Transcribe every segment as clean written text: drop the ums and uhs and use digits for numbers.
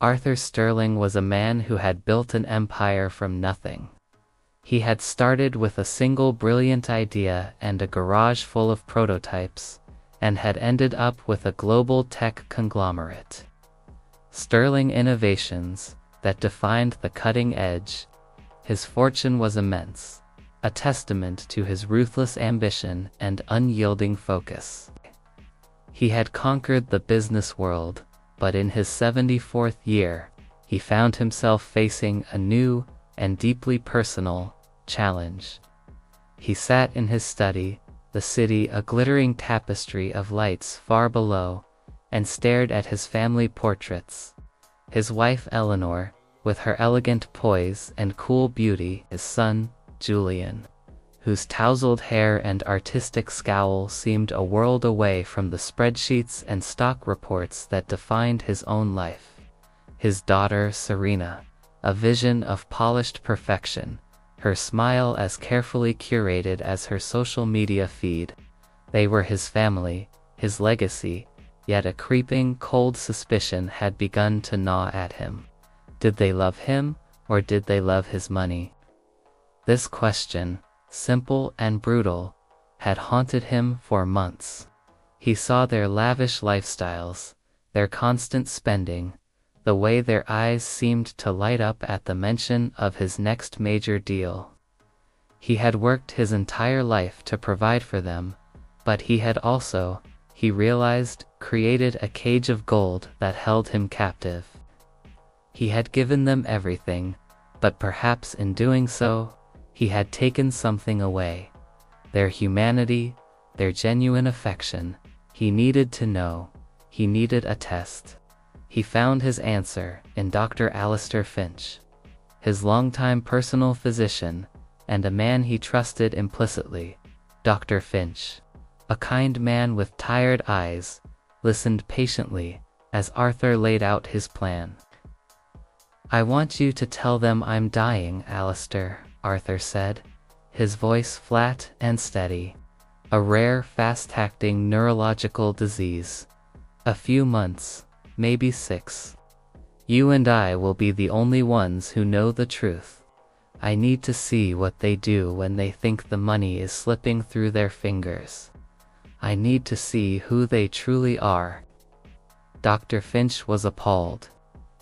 Arthur Sterling was a man who had built an empire from nothing. He had started with a single brilliant idea and a garage full of prototypes, and had ended up with a global tech conglomerate. Sterling Innovations, that defined the cutting edge. His fortune was immense, a testament to his ruthless ambition and unyielding focus. He had conquered the business world, but in his 74th year, he found himself facing a new and deeply personal challenge. He sat in his study, the city a glittering tapestry of lights far below, and stared at his family portraits. His wife Eleanor, with her elegant poise and cool beauty, his son, Julian, whose tousled hair and artistic scowl seemed a world away from the spreadsheets and stock reports that defined his own life. His daughter Serena, a vision of polished perfection, her smile as carefully curated as her social media feed. They were his family, his legacy, yet a creeping, cold suspicion had begun to gnaw at him. Did they love him, or did they love his money? This question, simple and brutal, had haunted him for months. He saw their lavish lifestyles, their constant spending, the way their eyes seemed to light up at the mention of his next major deal. He had worked his entire life to provide for them, but he had also, he realized, created a cage of gold that held him captive. He had given them everything, but perhaps in doing so, he had taken something away. Their humanity, their genuine affection. He needed to know. He needed a test. He found his answer in Dr. Alistair Finch, his longtime personal physician, and a man he trusted implicitly. Dr. Finch, a kind man with tired eyes, listened patiently as Arthur laid out his plan. "I want you to tell them I'm dying, Alistair," Arthur said, his voice flat and steady. "A rare, fast-acting neurological disease. A few months, maybe 6. You and I will be the only ones who know the truth. I need to see what they do when they think the money is slipping through their fingers. I need to see who they truly are." Dr. Finch was appalled.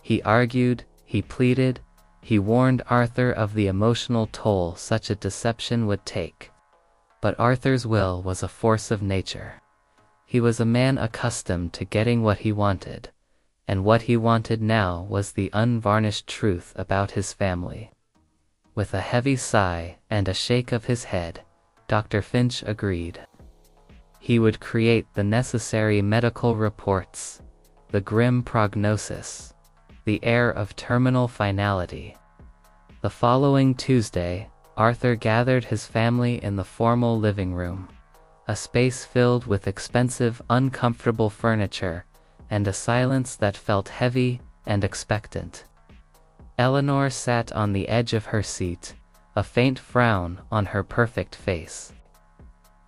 He argued, he pleaded, he warned Arthur of the emotional toll such a deception would take. But Arthur's will was a force of nature. He was a man accustomed to getting what he wanted, and what he wanted now was the unvarnished truth about his family. With a heavy sigh and a shake of his head, Dr. Finch agreed. He would create the necessary medical reports, the grim prognosis, the air of terminal finality. The following Tuesday, Arthur gathered his family in the formal living room, a space filled with expensive, uncomfortable furniture, and a silence that felt heavy and expectant. Eleanor sat on the edge of her seat, a faint frown on her perfect face.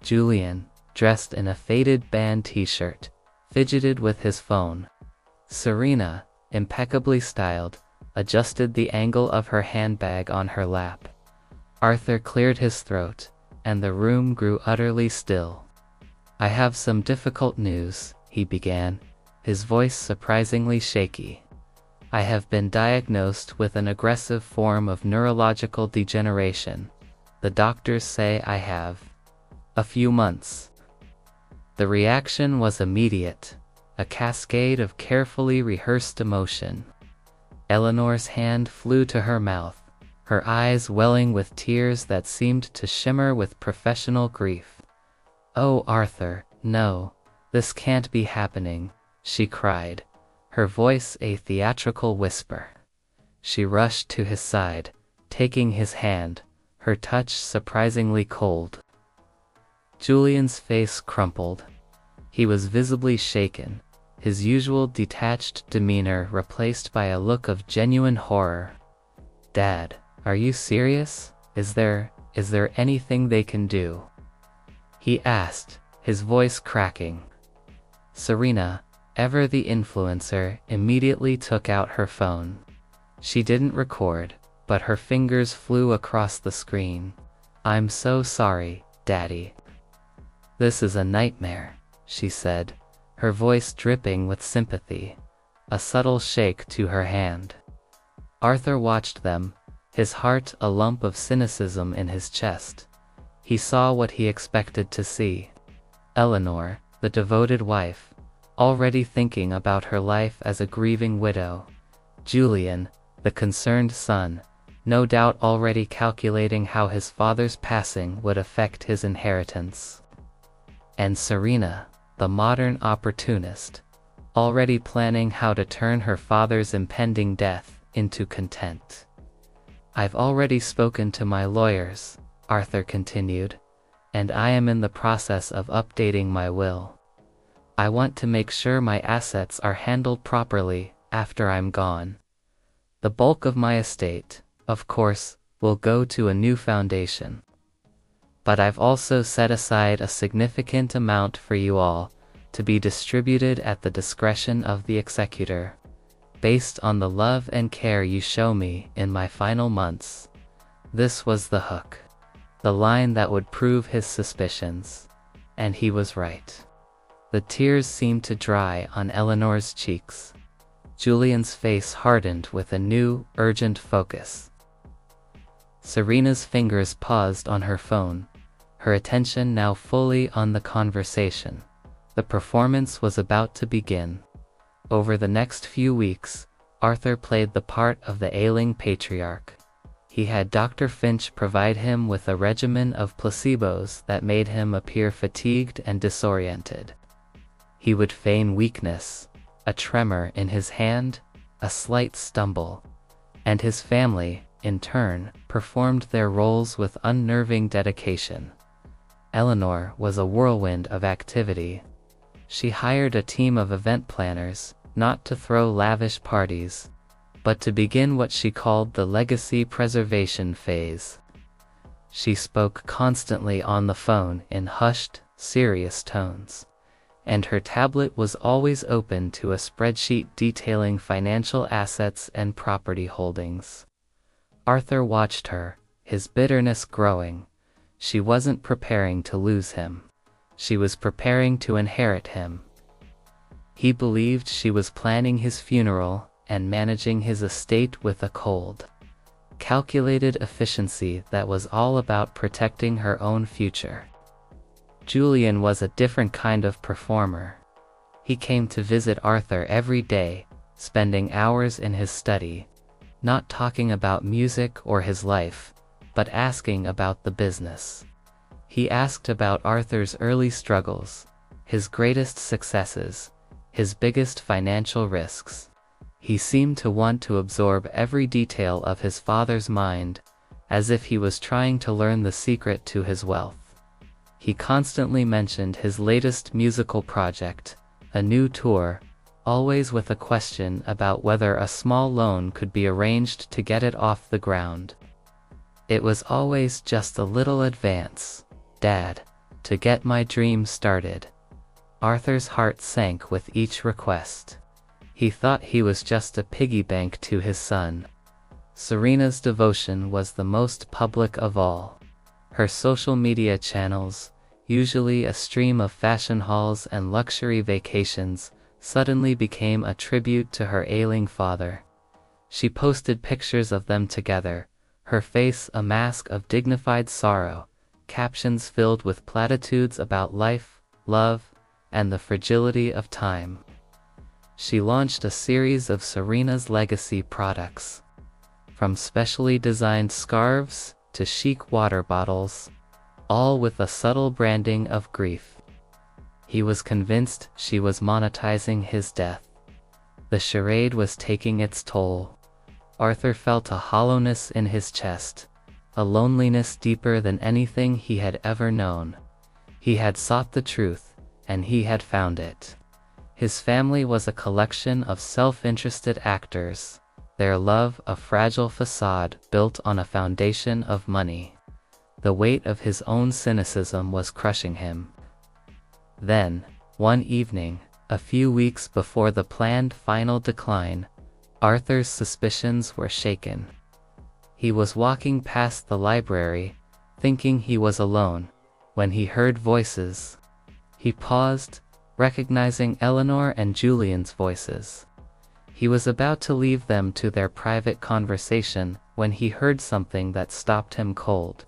Julian, dressed in a faded band t-shirt, fidgeted with his phone. Serena, impeccably styled, adjusted the angle of her handbag on her lap. Arthur cleared his throat, and the room grew utterly still. "I have some difficult news," he began, his voice surprisingly shaky. "I have been diagnosed with an aggressive form of neurological degeneration. The doctors say I have a few months." The reaction was immediate, a cascade of carefully rehearsed emotion. Eleanor's hand flew to her mouth, her eyes welling with tears that seemed to shimmer with professional grief. "Oh, Arthur, no, this can't be happening," she cried, her voice a theatrical whisper. She rushed to his side, taking his hand, her touch surprisingly cold. Julian's face crumpled. He was visibly shaken, his usual detached demeanor replaced by a look of genuine horror. "Dad, are you serious? Is there anything they can do?" he asked, his voice cracking. "Serena," Ever the influencer immediately took out her phone. She didn't record, but her fingers flew across the screen. "I'm so sorry, Daddy. This is a nightmare," she said, her voice dripping with sympathy, a subtle shake to her hand. Arthur watched them, his heart a lump of cynicism in his chest. He saw what he expected to see. Eleanor, the devoted wife, already thinking about her life as a grieving widow. Julian, the concerned son, no doubt already calculating how his father's passing would affect his inheritance. And Serena, the modern opportunist, already planning how to turn her father's impending death into content. "I've already spoken to my lawyers," Arthur continued, "and I am in the process of updating my will. I want to make sure my assets are handled properly after I'm gone. The bulk of my estate, of course, will go to a new foundation. But I've also set aside a significant amount for you all, to be distributed at the discretion of the executor, based on the love and care you show me in my final months." This was the hook. The line that would prove his suspicions. And he was right. The tears seemed to dry on Eleanor's cheeks. Julian's face hardened with a new, urgent focus. Serena's fingers paused on her phone, her attention now fully on the conversation. The performance was about to begin. Over the next few weeks, Arthur played the part of the ailing patriarch. He had Dr. Finch provide him with a regimen of placebos that made him appear fatigued and disoriented. He would feign weakness, a tremor in his hand, a slight stumble, and his family, in turn, performed their roles with unnerving dedication. Eleanor was a whirlwind of activity. She hired a team of event planners, not to throw lavish parties, but to begin what she called the legacy preservation phase. She spoke constantly on the phone in hushed, serious tones, and her tablet was always open to a spreadsheet detailing financial assets and property holdings. Arthur watched her, his bitterness growing. She wasn't preparing to lose him. She was preparing to inherit him. He believed she was planning his funeral and managing his estate with a cold, calculated efficiency that was all about protecting her own future. Julian was a different kind of performer. He came to visit Arthur every day, spending hours in his study, not talking about music or his life, but asking about the business. He asked about Arthur's early struggles, his greatest successes, his biggest financial risks. He seemed to want to absorb every detail of his father's mind, as if he was trying to learn the secret to his wealth. He constantly mentioned his latest musical project, a new tour, always with a question about whether a small loan could be arranged to get it off the ground. It was always just a little advance, Dad, to get my dream started. Arthur's heart sank with each request. He thought he was just a piggy bank to his son. Serena's devotion was the most public of all. Her social media channels, usually a stream of fashion hauls and luxury vacations, suddenly became a tribute to her ailing father. She posted pictures of them together, her face a mask of dignified sorrow, captions filled with platitudes about life, love, and the fragility of time. She launched a series of Serena's legacy products. From specially designed scarves to chic water bottles, all with a subtle branding of grief. He was convinced she was monetizing his death. The charade was taking its toll. Arthur felt a hollowness in his chest, a loneliness deeper than anything he had ever known. He had sought the truth, and he had found it. His family was a collection of self-interested actors, their love a fragile facade built on a foundation of money. The weight of his own cynicism was crushing him. Then, one evening, A few weeks before the planned final decline, Arthur's suspicions were shaken. He was walking past the library, thinking he was alone, when he heard voices. He paused, recognizing Eleanor and Julian's voices. He was about to leave them to their private conversation when he heard something that stopped him cold.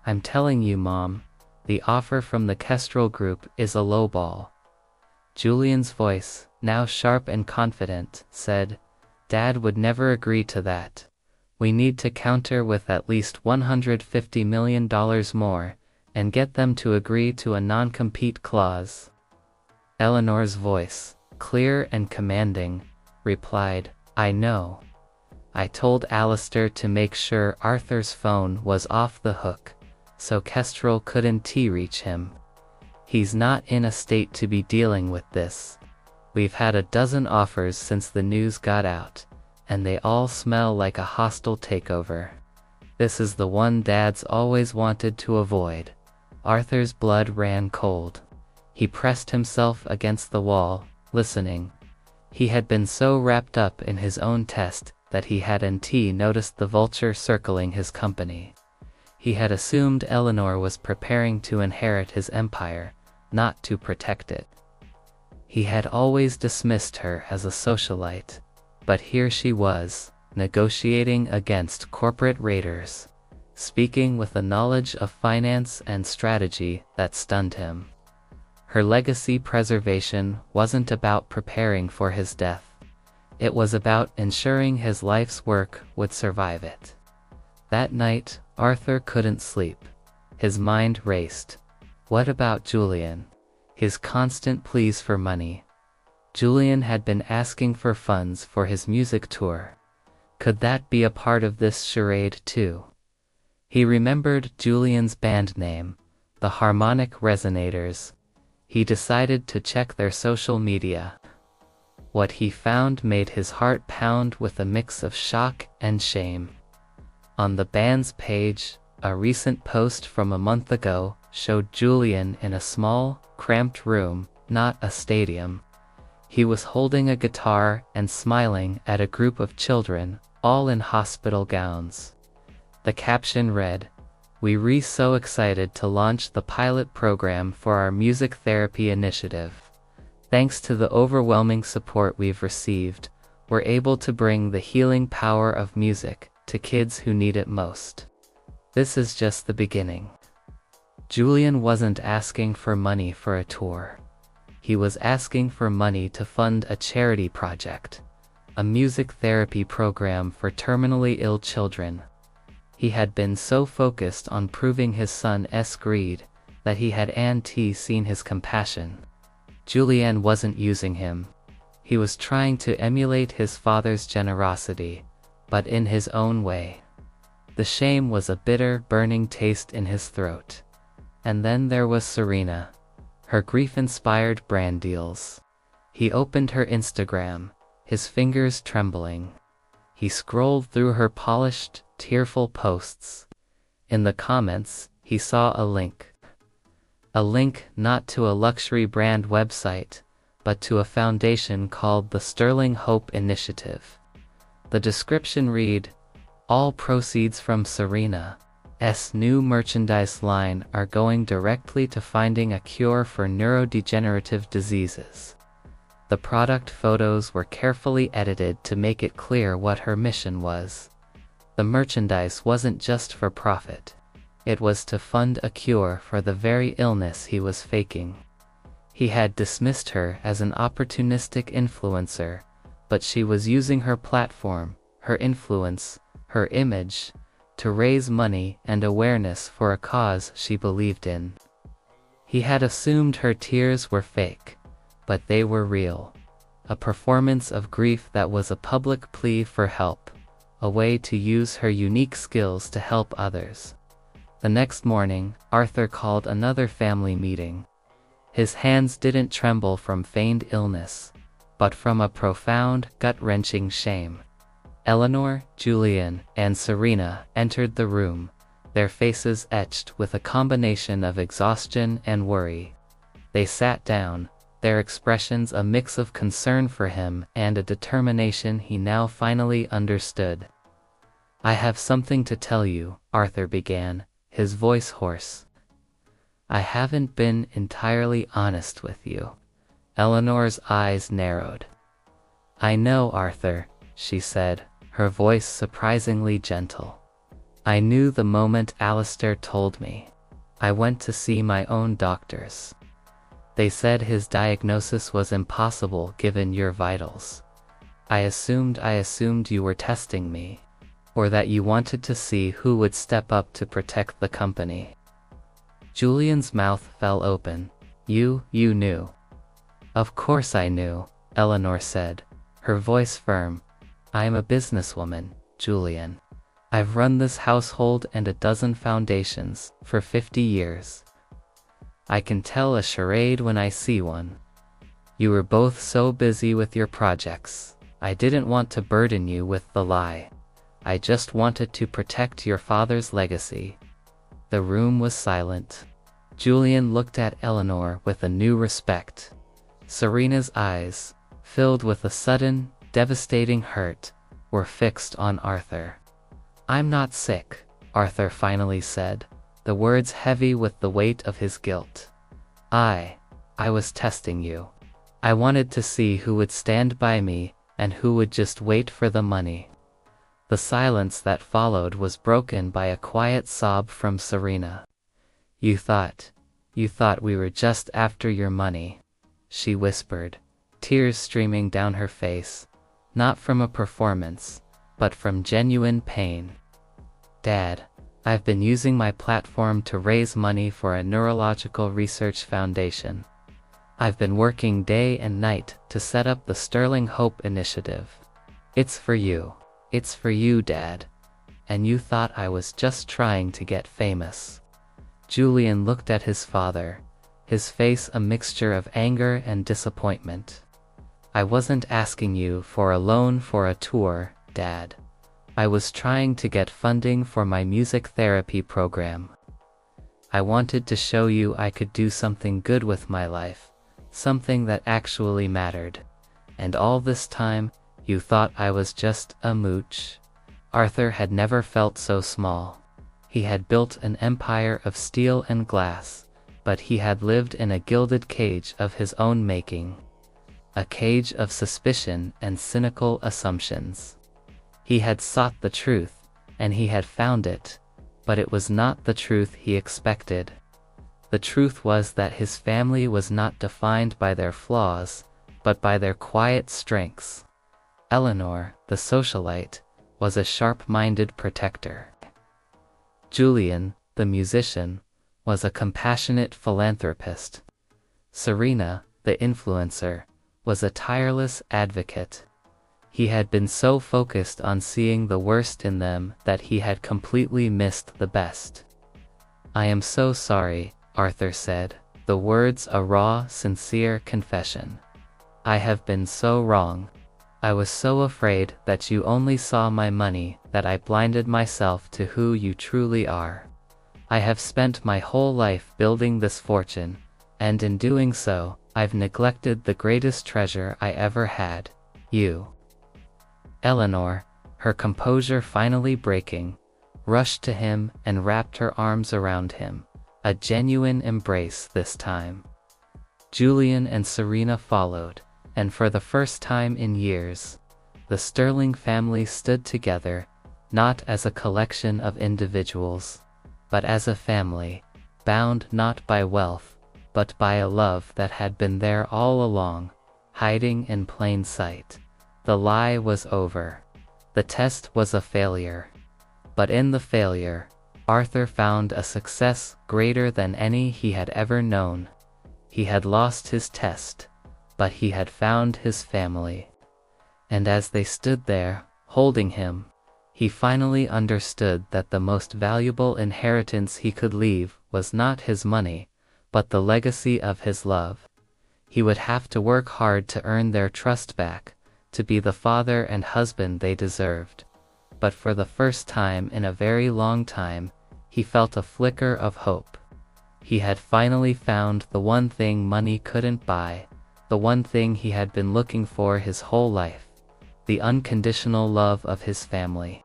"I'm telling you, Mom, the offer from the Kestrel Group is a lowball." Julian's voice, now sharp and confident, said, "Dad would never agree to that. We need to counter with at least $150 million more, and get them to agree to a non-compete clause." Eleanor's voice, clear and commanding, replied, "I know. I told Alistair to make sure Arthur's phone was off the hook, so Kestrel couldn't reach him. He's not in a state to be dealing with this. We've had a dozen offers since the news got out, and they all smell like a hostile takeover. This is the one Dad's always wanted to avoid." Arthur's blood ran cold. He pressed himself against the wall, listening. He had been so wrapped up in his own test that he hadn't noticed the vulture circling his company. He had assumed Eleanor was preparing to inherit his empire, not to protect it. He had always dismissed her as a socialite, but here she was, negotiating against corporate raiders, speaking with a knowledge of finance and strategy that stunned him. Her legacy preservation wasn't about preparing for his death. It was about ensuring his life's work would survive it. That night, Arthur couldn't sleep. His mind raced. What about Julian? His constant pleas for money. Julian had been asking for funds for his music tour. Could that be a part of this charade too? He remembered Julian's band name, the Harmonic Resonators. He decided to check their social media. What he found made his heart pound with a mix of shock and shame. On the band's page, a recent post from a month ago showed Julian in a small, cramped room, not a stadium. He was holding a guitar and smiling at a group of children, all in hospital gowns. The caption read, "We're so excited to launch the pilot program for our music therapy initiative. Thanks to the overwhelming support we've received, we're able to bring the healing power of music to kids who need it most. This is just the beginning." Julian wasn't asking for money for a tour. He was asking for money to fund a charity project, a music therapy program for terminally ill children. He had been so focused on proving his son's greed that he had seen his compassion. Julian wasn't using him. He was trying to emulate his father's generosity, but in his own way. The shame was a bitter, burning taste in his throat. And then there was Serena. Her grief-inspired brand deals. He opened her Instagram, his fingers trembling. He scrolled through her polished, tearful posts. In the comments, he saw a link. A link not to a luxury brand website, but to a foundation called the Sterling Hope Initiative. The description read, "All proceeds from Serena's new merchandise line are going directly to finding a cure for neurodegenerative diseases." The product photos were carefully edited to make it clear what her mission was. The merchandise wasn't just for profit. It was to fund a cure for the very illness he was faking. He had dismissed her as an opportunistic influencer, but she was using her platform, her influence, her image, to raise money and awareness for a cause she believed in. He had assumed her tears were fake, but they were real. A performance of grief that was a public plea for help, a way to use her unique skills to help others. The next morning, Arthur called another family meeting. His hands didn't tremble from feigned illness, but from a profound, gut-wrenching shame. Eleanor, Julian, and Serena entered the room, their faces etched with a combination of exhaustion and worry. They sat down, their expressions a mix of concern for him and a determination he now finally understood. "I have something to tell you," Arthur began, his voice hoarse. "I haven't been entirely honest with you." Eleanor's eyes narrowed. "I know, Arthur," she said, her voice surprisingly gentle. "I knew the moment Alistair told me. I went to see my own doctors. They said his diagnosis was impossible given your vitals. I assumed you were testing me, or that you wanted to see who would step up to protect the company." Julian's mouth fell open. You knew." "Of course I knew," Eleanor said, her voice firm. "I'm a businesswoman, Julian. I've run this household and a dozen foundations for 50 years. I can tell a charade when I see one. You were both so busy with your projects. I didn't want to burden you with the lie. I just wanted to protect your father's legacy." The room was silent. Julian looked at Eleanor with a new respect. Serena's eyes, filled with a sudden, devastating hurt, were fixed on Arthur. "I'm not sick," Arthur finally said, the words heavy with the weight of his guilt. I was testing you. I wanted to see who would stand by me and who would just wait for the money." The silence that followed was broken by a quiet sob from Serena. You thought we were just after your money," she whispered, tears streaming down her face, not from a performance, but from genuine pain. "Dad, I've been using my platform to raise money for a neurological research foundation. I've been working day and night to set up the Sterling Hope Initiative. It's for you. It's for you, Dad. And you thought I was just trying to get famous." Julian looked at his father, his face a mixture of anger and disappointment. "I wasn't asking you for a loan for a tour, Dad. I was trying to get funding for my music therapy program. I wanted to show you I could do something good with my life, something that actually mattered. And all this time, you thought I was just a mooch." Arthur had never felt so small. He had built an empire of steel and glass, but he had lived in a gilded cage of his own making. A cage of suspicion and cynical assumptions. He had sought the truth, and he had found it, but it was not the truth he expected. The truth was that his family was not defined by their flaws, but by their quiet strengths. Eleanor, the socialite, was a sharp-minded protector. Julian, the musician, was a compassionate philanthropist. Serena, the influencer, was a tireless advocate. He had been so focused on seeing the worst in them that he had completely missed the best. "I am so sorry," Arthur said, the words a raw, sincere confession. "I have been so wrong. I was so afraid that you only saw my money that I blinded myself to who you truly are. I have spent my whole life building this fortune, and in doing so, I've neglected the greatest treasure I ever had, you." Eleanor, her composure finally breaking, rushed to him and wrapped her arms around him, a genuine embrace this time. Julian and Serena followed, and for the first time in years, the Sterling family stood together, not as a collection of individuals, but as a family, bound not by wealth, but by a love that had been there all along, hiding in plain sight. The lie was over. The test was a failure. But in the failure, Arthur found a success greater than any he had ever known. He had lost his test, but he had found his family. And as they stood there, holding him, he finally understood that the most valuable inheritance he could leave was not his money, but the legacy of his love. He would have to work hard to earn their trust back, to be the father and husband they deserved. But for the first time in a very long time, he felt a flicker of hope. He had finally found the one thing money couldn't buy, the one thing he had been looking for his whole life: the unconditional love of his family.